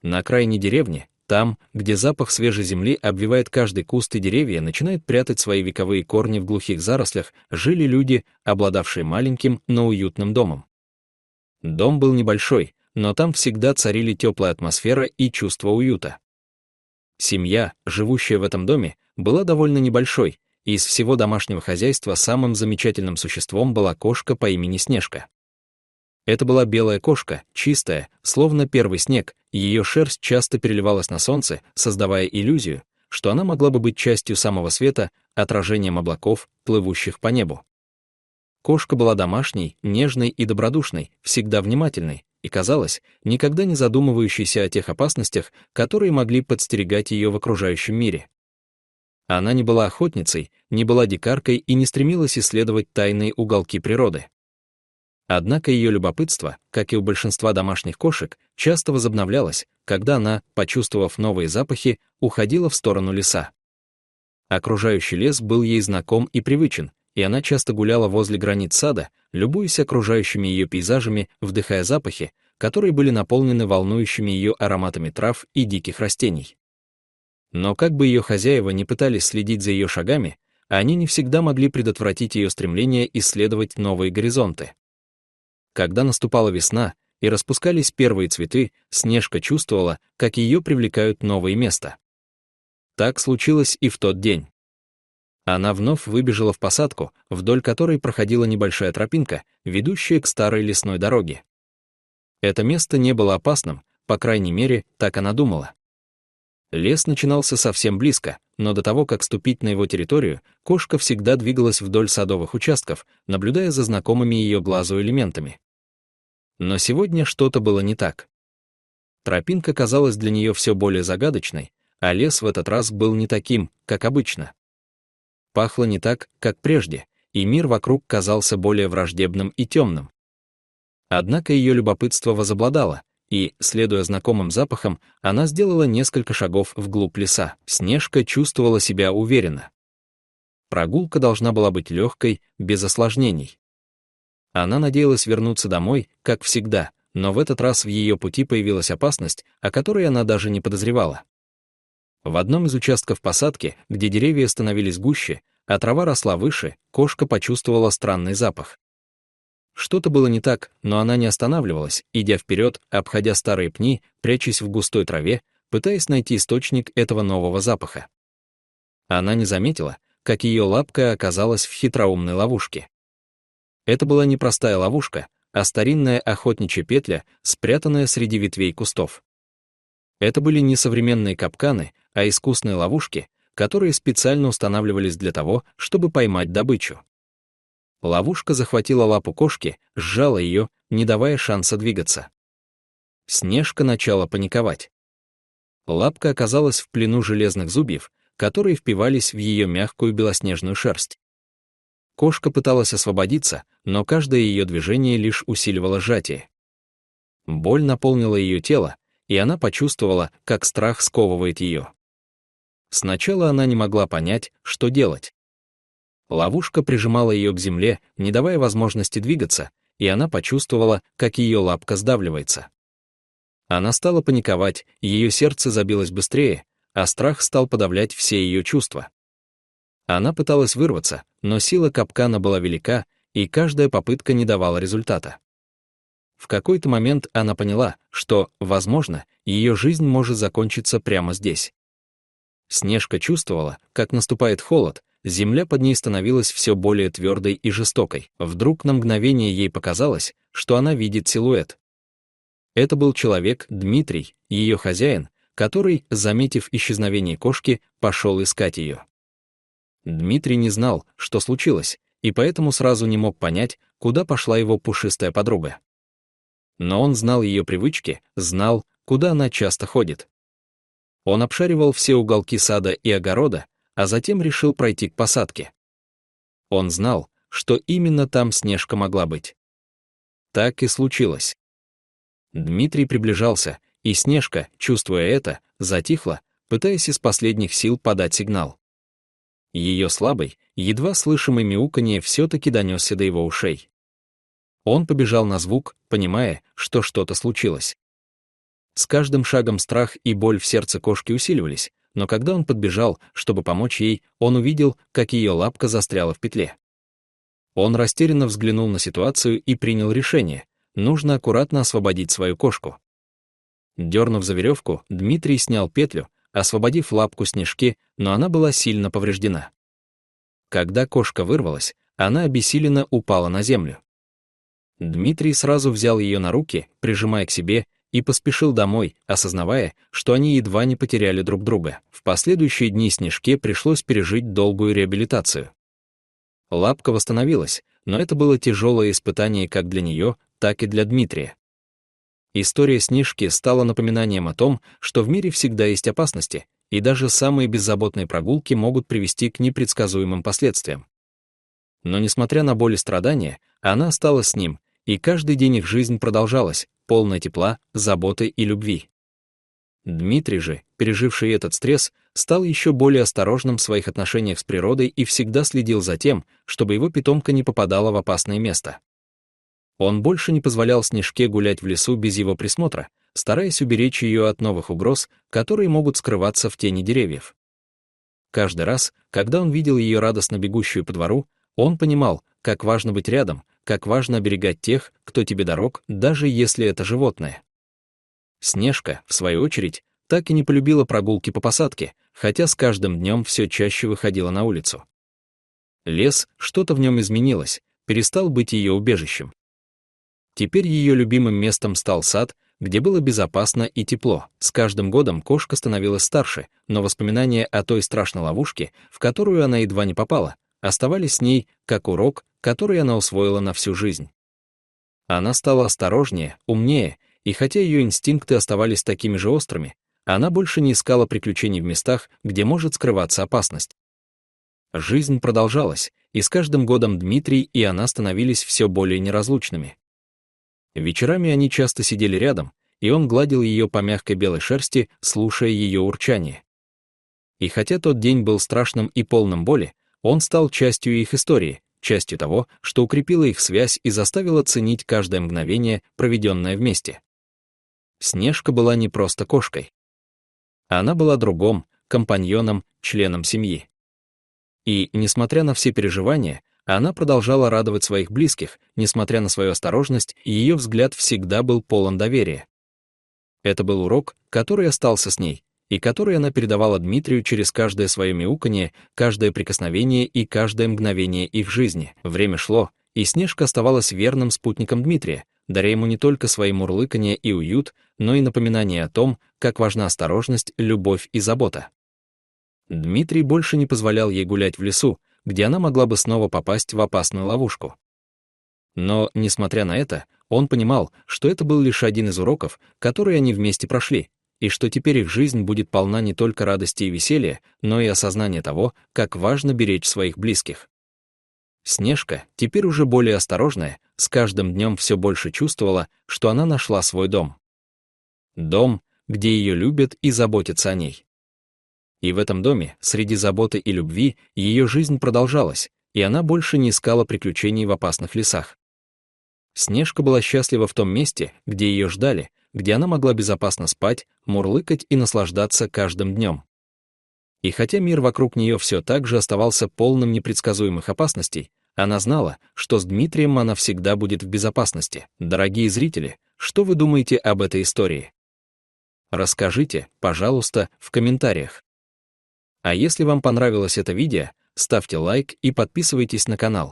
На окраине деревни, там, где запах свежей земли обвивает каждый куст и деревья начинают прятать свои вековые корни в глухих зарослях, жили люди, обладавшие маленьким, но уютным домом. Дом был небольшой, но там всегда царили теплая атмосфера и чувство уюта. Семья, живущая в этом доме, была довольно небольшой, и из всего домашнего хозяйства самым замечательным существом была кошка по имени Снежка. Это была белая кошка, чистая, словно первый снег, и ее шерсть часто переливалась на солнце, создавая иллюзию, что она могла бы быть частью самого света, отражением облаков, плывущих по небу. Кошка была домашней, нежной и добродушной, всегда внимательной, и, казалось, никогда не задумывающейся о тех опасностях, которые могли подстерегать ее в окружающем мире. Она не была охотницей, не была дикаркой и не стремилась исследовать тайные уголки природы. Однако ее любопытство, как и у большинства домашних кошек, часто возобновлялось, когда она, почувствовав новые запахи, уходила в сторону леса. Окружающий лес был ей знаком и привычен, и она часто гуляла возле границ сада, любуясь окружающими ее пейзажами, вдыхая запахи, которые были наполнены волнующими ее ароматами трав и диких растений. Но как бы ее хозяева ни пытались следить за ее шагами, они не всегда могли предотвратить ее стремление исследовать новые горизонты. Когда наступала весна и распускались первые цветы, Снежка чувствовала, как ее привлекают новые места. Так случилось и в тот день. Она вновь выбежала в посадку, вдоль которой проходила небольшая тропинка, ведущая к старой лесной дороге. Это место не было опасным, по крайней мере, так она думала. Лес начинался совсем близко, но до того, как ступить на его территорию, кошка всегда двигалась вдоль садовых участков, наблюдая за знакомыми ее глазу элементами. Но сегодня что-то было не так. Тропинка казалась для нее все более загадочной, а лес в этот раз был не таким, как обычно. Пахло не так, как прежде, и мир вокруг казался более враждебным и темным. Однако ее любопытство возобладало, и, следуя знакомым запахам, она сделала несколько шагов вглубь леса. Снежка чувствовала себя уверенно. Прогулка должна была быть легкой, без осложнений. Она надеялась вернуться домой, как всегда, но в этот раз в ее пути появилась опасность, о которой она даже не подозревала. В одном из участков посадки, где деревья становились гуще, а трава росла выше, кошка почувствовала странный запах. Что-то было не так, но она не останавливалась, идя вперед, обходя старые пни, прячась в густой траве, пытаясь найти источник этого нового запаха. Она не заметила, как ее лапка оказалась в хитроумной ловушке. Это была не простая ловушка, а старинная охотничья петля, спрятанная среди ветвей кустов. Это были не современные капканы, а искусные ловушки, которые специально устанавливались для того, чтобы поймать добычу. Ловушка захватила лапу кошки, сжала ее, не давая шанса двигаться. Снежка начала паниковать. Лапка оказалась в плену железных зубьев, которые впивались в ее мягкую белоснежную шерсть. Кошка пыталась освободиться, но каждое ее движение лишь усиливало сжатие. Боль наполнила ее тело, и она почувствовала, как страх сковывает ее. Сначала она не могла понять, что делать. Ловушка прижимала ее к земле, не давая возможности двигаться, и она почувствовала, как ее лапка сдавливается. Она стала паниковать, ее сердце забилось быстрее, а страх стал подавлять все ее чувства. Она пыталась вырваться, но сила капкана была велика, и каждая попытка не давала результата. В какой-то момент она поняла, что, возможно, ее жизнь может закончиться прямо здесь. Снежка чувствовала, как наступает холод, земля под ней становилась все более твердой и жестокой. Вдруг на мгновение ей показалось, что она видит силуэт. Это был человек, Дмитрий, ее хозяин, который, заметив исчезновение кошки, пошел искать ее. Дмитрий не знал, что случилось, и поэтому сразу не мог понять, куда пошла его пушистая подруга. Но он знал ее привычки, знал, куда она часто ходит. Он обшаривал все уголки сада и огорода, а затем решил пройти к посадке. Он знал, что именно там Снежка могла быть. Так и случилось. Дмитрий приближался, и Снежка, чувствуя это, затихла, пытаясь из последних сил подать сигнал. Ее слабый, едва слышимый мяуканье все-таки донесся до его ушей. Он побежал на звук, понимая, что что-то случилось. С каждым шагом страх и боль в сердце кошки усиливались, но когда он подбежал, чтобы помочь ей, он увидел, как ее лапка застряла в петле. Он растерянно взглянул на ситуацию и принял решение: нужно аккуратно освободить свою кошку. Дернув за веревку, Дмитрий снял петлю, освободив лапку Снежки, но она была сильно повреждена. Когда кошка вырвалась, она обессиленно упала на землю. Дмитрий сразу взял ее на руки, прижимая к себе, и поспешил домой, осознавая, что они едва не потеряли друг друга. В последующие дни Снежке пришлось пережить долгую реабилитацию. Лапка восстановилась, но это было тяжелое испытание как для нее, так и для Дмитрия. История Снежки стала напоминанием о том, что в мире всегда есть опасности, и даже самые беззаботные прогулки могут привести к непредсказуемым последствиям. Но несмотря на боль и страдания, она осталась с ним, и каждый день их жизнь продолжалась, полная тепла, заботы и любви. Дмитрий же, переживший этот стресс, стал еще более осторожным в своих отношениях с природой и всегда следил за тем, чтобы его питомка не попадала в опасное место. Он больше не позволял Снежке гулять в лесу без его присмотра, стараясь уберечь ее от новых угроз, которые могут скрываться в тени деревьев. Каждый раз, когда он видел ее радостно бегущую по двору, он понимал, как важно быть рядом, как важно оберегать тех, кто тебе дорог, даже если это животное. Снежка, в свою очередь, так и не полюбила прогулки по посадке, хотя с каждым днем все чаще выходила на улицу. Лес, что-то в нем изменилось, перестал быть ее убежищем. Теперь ее любимым местом стал сад, где было безопасно и тепло. С каждым годом кошка становилась старше, но воспоминания о той страшной ловушке, в которую она едва не попала, оставались с ней, как урок, который она усвоила на всю жизнь. Она стала осторожнее, умнее, и хотя ее инстинкты оставались такими же острыми, она больше не искала приключений в местах, где может скрываться опасность. Жизнь продолжалась, и с каждым годом Дмитрий и она становились все более неразлучными. Вечерами они часто сидели рядом, и он гладил ее по мягкой белой шерсти, слушая ее урчание. И хотя тот день был страшным и полным боли, он стал частью их истории, частью того, что укрепило их связь и заставило ценить каждое мгновение, проведенное вместе. Снежка была не просто кошкой. Она была другом, компаньоном, членом семьи. И, несмотря на все переживания, она продолжала радовать своих близких, несмотря на свою осторожность, и ее взгляд всегда был полон доверия. Это был урок, который остался с ней, и который она передавала Дмитрию через каждое свое мяуканье, каждое прикосновение и каждое мгновение их жизни. Время шло, и Снежка оставалась верным спутником Дмитрия, даря ему не только свои мурлыканье и уют, но и напоминание о том, как важна осторожность, любовь и забота. Дмитрий больше не позволял ей гулять в лесу, где она могла бы снова попасть в опасную ловушку. Но, несмотря на это, он понимал, что это был лишь один из уроков, которые они вместе прошли, и что теперь их жизнь будет полна не только радости и веселья, но и осознания того, как важно беречь своих близких. Снежка, теперь уже более осторожная, с каждым днем все больше чувствовала, что она нашла свой дом. Дом, где ее любят и заботятся о ней. И в этом доме, среди заботы и любви, ее жизнь продолжалась, и она больше не искала приключений в опасных лесах. Снежка была счастлива в том месте, где ее ждали, где она могла безопасно спать, мурлыкать и наслаждаться каждым днем. И хотя мир вокруг нее все так же оставался полным непредсказуемых опасностей, она знала, что с Дмитрием она всегда будет в безопасности. Дорогие зрители, что вы думаете об этой истории? Расскажите, пожалуйста, в комментариях. А если вам понравилось это видео, ставьте лайк и подписывайтесь на канал.